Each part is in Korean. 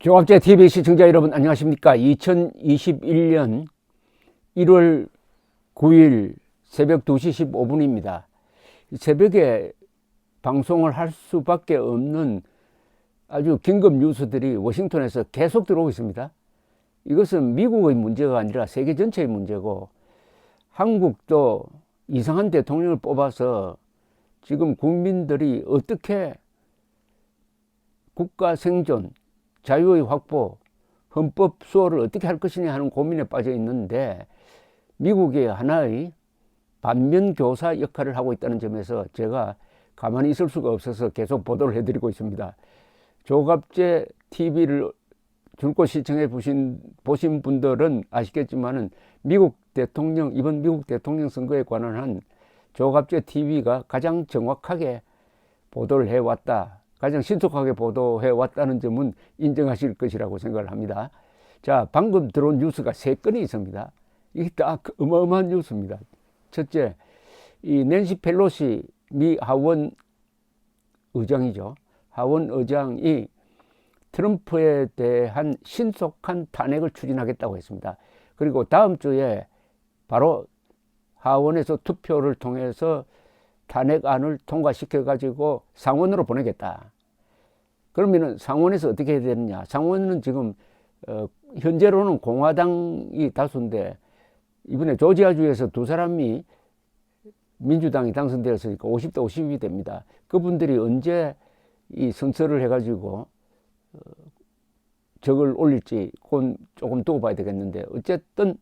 종합제 TV 시청자 여러분 안녕하십니까? 2021년 1월 9일 새벽 2시 15분입니다. 새벽에 방송을 할 수밖에 없는 아주 긴급 뉴스들이 워싱턴에서 계속 들어오고 있습니다. 이것은 미국의 문제가 아니라 세계 전체의 문제고, 한국도 이상한 대통령을 뽑아서 지금 국민들이 어떻게 국가 생존, 자유의 확보, 헌법 수호를 어떻게 할 것이냐 하는 고민에 빠져 있는데, 미국이 하나의 반면교사 역할을 하고 있다는 점에서 제가 가만히 있을 수가 없어서 계속 보도를 해드리고 있습니다. 조갑제 TV를 줄곧 시청해 보신 분들은 아시겠지만은 이번 미국 대통령 선거에 관한 한 조갑제 TV가 가장 정확하게 보도를 해왔다, 가장 신속하게 보도해 왔다는 점은 인정하실 것이라고 생각을 합니다. 자, 방금 들어온 뉴스가 3건이 있습니다. 이게 다 어마어마한 뉴스입니다. 첫째, 이 낸시 펠로시 미 하원 의장이죠. 하원 의장이 트럼프에 대한 신속한 탄핵을 추진하겠다고 했습니다. 그리고 다음 주에 바로 하원에서 투표를 통해서 탄핵안을 통과시켜 가지고 상원으로 보내겠다. 그러면은 상원에서 어떻게 해야 되느냐? 상원은 지금 현재로는 공화당이 다수인데, 이번에 조지아주에서 2사람이 민주당이 당선되었으니까 50대 50이 됩니다. 그분들이 언제 이 선서를 해가지고 적을 올릴지 그건 조금 두고 봐야 되겠는데, 어쨌든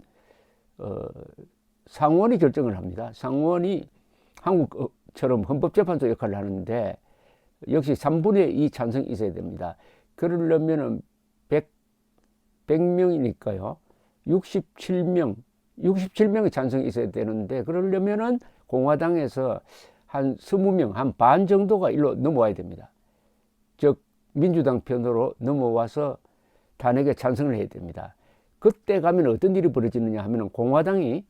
상원이 결정을 합니다. 상원이 한국처럼 헌법재판소 역할을 하는데, 역시 3분의 2 찬성이 있어야 됩니다. 그러려면은 100명이니까요. 67명의 찬성이 있어야 되는데, 그러려면은 공화당에서 한 20명, 한 반 정도가 일로 넘어와야 됩니다. 즉, 민주당 편으로 넘어와서 탄핵에 찬성을 해야 됩니다. 그때 가면 어떤 일이 벌어지느냐 하면은, 공화당이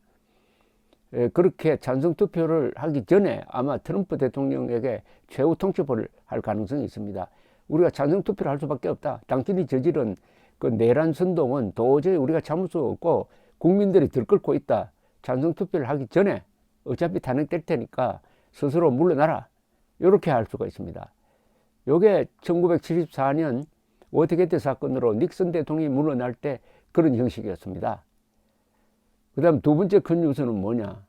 그렇게 찬성 투표를 하기 전에 아마 트럼프 대통령에게 최후 통첩을 할 가능성이 있습니다. 우리가 찬성 투표를 할 수밖에 없다. 당신이 저지른 그 내란 선동은 도저히 우리가 참을 수 없고 국민들이 들끓고 있다. 찬성 투표를 하기 전에 어차피 탄핵될 테니까 스스로 물러나라. 이렇게 할 수가 있습니다. 요게 1974년 워터게이트 사건으로 닉슨 대통령이 물러날 때 그런 형식이었습니다. 그 다음 두 번째 큰 뉴스는 뭐냐?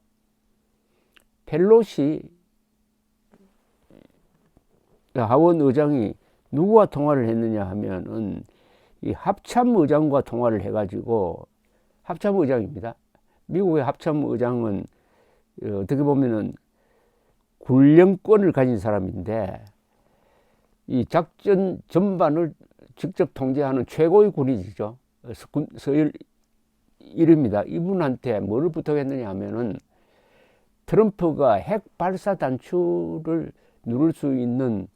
펠로시 하원 의장이 누구와 통화를 했느냐 하면은, 이 합참의장과 통화를 해가지고, 합참의장입니다. 미국의 합참의장은 어떻게 보면은 군령권을 가진 사람인데, 이 작전 전반을 직접 통제하는 최고의 군인이죠. 서열 1위입니다. 이분한테 뭐를 부탁했느냐 하면은, 트럼프가 핵 발사 단추를 누를 수 있는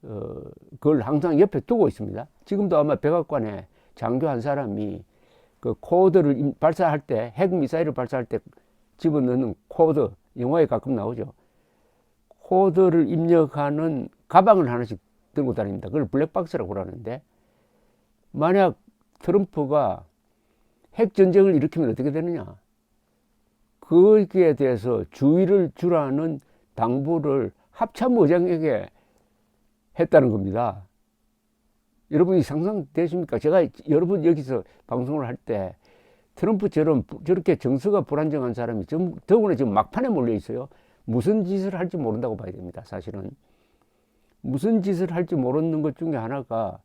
그걸 항상 옆에 두고 있습니다. 지금도 아마 백악관에 장교 한 사람이 그 코드를 발사할 때, 핵 미사일을 발사할 때 집어넣는 코드, 영화에 가끔 나오죠. 코드를 입력하는 가방을 하나씩 들고 다닙니다. 그걸 블랙박스라고 그러는데, 만약 트럼프가 핵전쟁을 일으키면 어떻게 되느냐? 거기에 대해서 주의를 주라는 당부를 합참의장에게 했다는 겁니다. 여러분이 상상되십니까? 제가 여러분 여기서 방송을 할 때 트럼프처럼 저렇게 정서가 불안정한 사람이 더구나 지금 막판에 몰려 있어요. 무슨 짓을 할지 모른다고 봐야 됩니다. 사실은 무슨 짓을 할지 모르는 것 중에 하나가,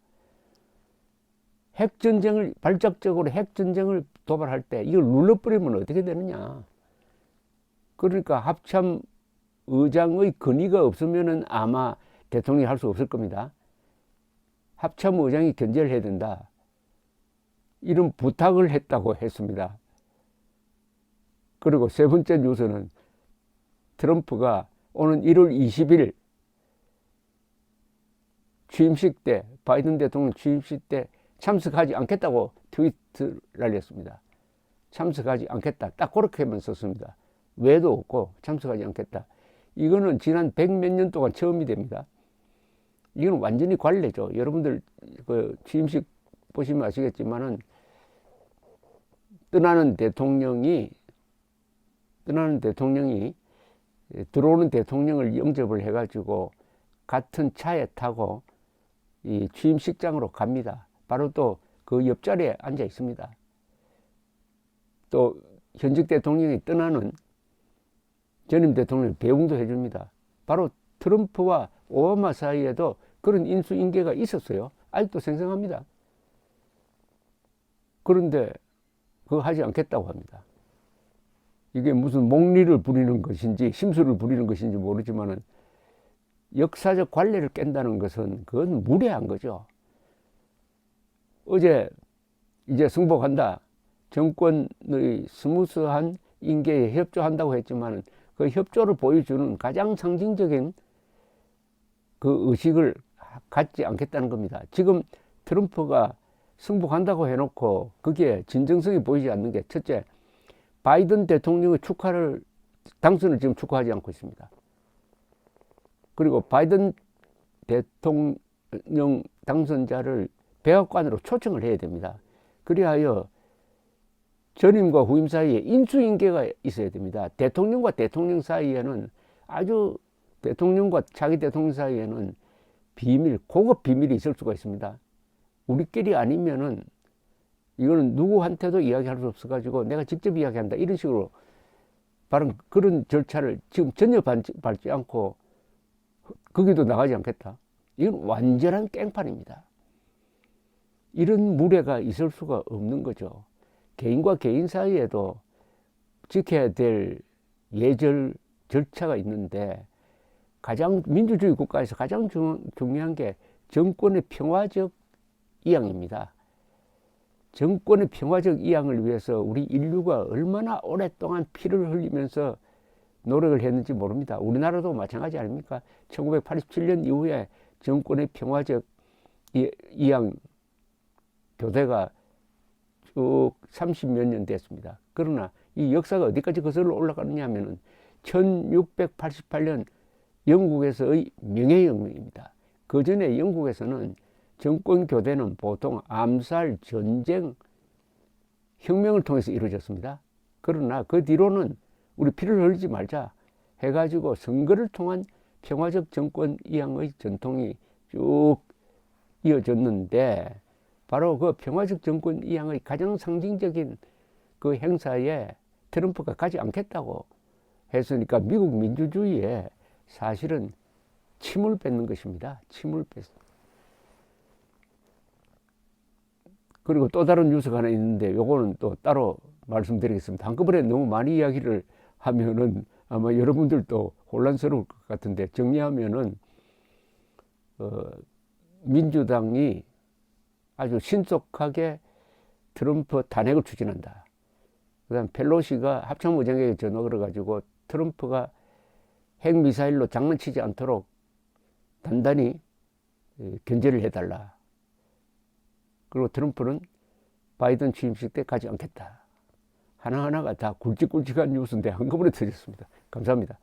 핵전쟁을 발작적으로 핵전쟁을 도발할 때 이걸 눌러버리면 어떻게 되느냐? 그러니까 합참 의장의 건의가 없으면은 아마 대통령이 할 수 없을 겁니다. 합참 의장이 견제를 해야 된다, 이런 부탁을 했다고 했습니다. 그리고 세 번째 뉴스는, 트럼프가 오는 1월 20일 취임식 때, 바이든 대통령 취임식 때 참석하지 않겠다고 트위트를 날렸습니다. 참석하지 않겠다, 딱 그렇게만 썼습니다. 외도 없고 참석하지 않겠다. 이거는 지난 100몇 년 동안 처음이 됩니다. 이건 완전히 관례죠. 여러분들 그 취임식 보시면 아시겠지만은 떠나는 대통령이 들어오는 대통령을 영접을 해가지고 같은 차에 타고 이 취임식장으로 갑니다. 바로 또 그 옆자리에 앉아 있습니다. 또 현직 대통령이 떠나는 전임 대통령 배웅도 해줍니다. 바로 트럼프와 오바마 사이에도 그런 인수인계가 있었어요. 아직도 생생합니다. 그런데 그거 하지 않겠다고 합니다. 이게 무슨 목리를 부리는 것인지 심술을 부리는 것인지 모르지만은 역사적 관례를 깬다는 것은 그건 무례한 거죠. 어제 이제 승복한다. 정권의 스무스한 인계에 협조한다고 했지만은 그 협조를 보여주는 가장 상징적인 그 의식을 갖지 않겠다는 겁니다. 지금 트럼프가 승복한다고 해놓고 그게 진정성이 보이지 않는 게 첫째, 바이든 대통령의 당선을 지금 축하하지 않고 있습니다. 그리고 바이든 대통령 당선자를 백악관으로 초청을 해야 됩니다. 그리하여 전임과 후임 사이에 인수인계가 있어야 됩니다. 대통령과 대통령 사이에는 대통령과 자기 대통령 사이에는 고급 비밀이 있을 수가 있습니다. 우리끼리 아니면은 이거는 누구한테도 이야기할 수 없어가지고 내가 직접 이야기한다 이런 식으로 바로 그런 절차를 지금 전혀 밟지 않고 거기도 나가지 않겠다. 이건 완전한 깽판입니다. 이런 무례가 있을 수가 없는 거죠. 개인과 개인 사이에도 지켜야 될 절차가 있는데 가장 민주주의 국가에서 가장 중요한 게 정권의 평화적 이양입니다. 정권의 평화적 이양을 위해서 우리 인류가 얼마나 오랫동안 피를 흘리면서 노력을 했는지 모릅니다. 우리나라도 마찬가지 아닙니까? 1987년 이후에 정권의 평화적 이양 교대가 쭉 30몇 년 됐습니다. 그러나 이 역사가 어디까지 거슬러 올라가느냐 하면은 1688년 영국에서의 명예혁명입니다. 그 전에 영국에서는 정권 교대는 보통 암살, 전쟁, 혁명을 통해서 이루어졌습니다. 그러나 그 뒤로는 우리 피를 흘리지 말자 해가지고 선거를 통한 평화적 정권 이양의 전통이 쭉 이어졌는데 바로 그 평화적 정권 이양의 가장 상징적인 그 행사에 트럼프가 가지 않겠다고 했으니까 미국 민주주의에 사실은 침을 뱉는 것입니다. 침을 뱉습니다. 그리고 또 다른 뉴스가 하나 있는데 요거는 또 따로 말씀드리겠습니다. 한꺼번에 너무 많이 이야기를 하면은 아마 여러분들도 혼란스러울 것 같은데 정리하면은 민주당이 아주 신속하게 트럼프 탄핵을 추진한다. 그다음 펠로시가 합참의장에게 전화 걸어가지고 트럼프가 핵미사일로 장난치지 않도록 단단히 견제를 해달라. 그리고 트럼프는 바이든 취임식 때 가지 않겠다. 하나하나가 다 굵직굵직한 뉴스인데 한꺼번에 터졌습니다. 감사합니다.